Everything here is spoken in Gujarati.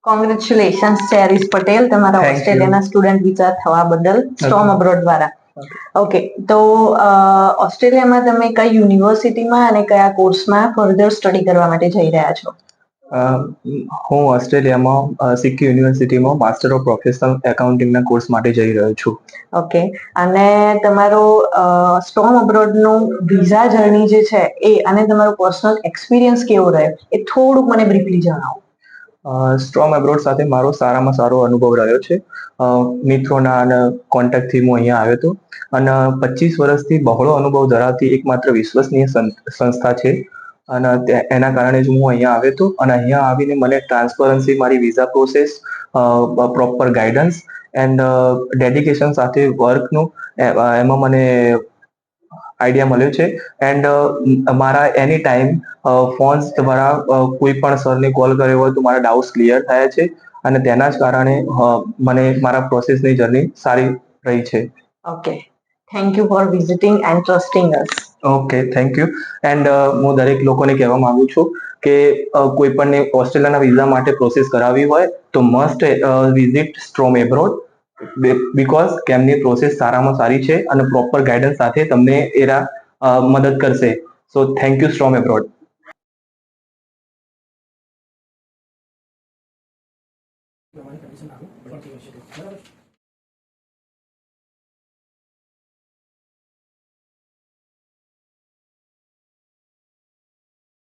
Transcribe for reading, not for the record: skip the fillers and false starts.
કોંગ્રેચ્યુલેશન્સ ચેરિસ પટેલ, તમારા ઓસ્ટ્રેલિયાના સ્ટુડન્ટ વિઝા થવા બદલ સ્ટોમ અબ્રોડ દ્વારા. ઓકે, તો ઓસ્ટ્રેલિયામાં તમે કઈ યુનિવર્સિટીમાં અને કયા કોર્સમાં ફર્ધર સ્ટડી કરવા માટે જઈ રહ્યા છો? હું ઓસ્ટ્રેલિયામાં સિક્કી યુનિવર્સિટીમાં માસ્ટર ઓફ પ્રોફેશનલ એકાઉન્ટિંગના કોર્સ માટે જઈ રહ્યો છું. ઓકે, અને તમારો સ્ટોમ અબ્રોડનું વિઝા જર્ની જે છે એ અને તમારો પર્સનલ એક્સપિરિયન્સ કેવો રહ્યો એ થોડુંક મને બ્રીફલી જણાવો. સ્ટ્રોમ એબ્રોડ સાથે મારો સારામાં સારો અનુભવ રહ્યો છે. મિત્રોના અને કોન્ટેક્ટથી હું અહીંયા આવ્યો હતો અને 25 વર્ષથી બહોળો અનુભવ ધરાવતી એકમાત્ર વિશ્વસનીય સંસ્થા છે અને એના કારણે જ હું અહીંયા આવ્યો હતો અને અહીંયા આવીને મને ટ્રાન્સપરન્સી, મારી visa process, proper guidance and dedication સાથે વર્કનું એમાં મને આઈડિયા મળ્યો છે. એન્ડ મારા એની ટાઈમ ફોન્સ દ્વારા કોઈ પણ સરને કોલ કર્યો હોય તો મારા ડાઉટ્સ ક્લિયર થયા છે અને તેના જ કારણે મને મારા પ્રોસેસની જર્ની સારી રહી છે. Okay, thank you for visiting and trusting us. Okay, thank you. And હું દરેક લોકોને કહેવા માંગુ છું કે કોઈ પણને ઓસ્ટ્રેલિયાના વિઝા માટે પ્રોસેસ કરાવવી હોય તો must visit Strom abroad, because કેમની પ્રોસેસ સારામાં સારી છે અને પ્રોપર ગાઈડન્સ સાથે તમને એરા મદદ કરશે. So thank you storm abroad. પ્રમાણે કન્ડિશન લાગુ પડતી હોય છે. બરાબર.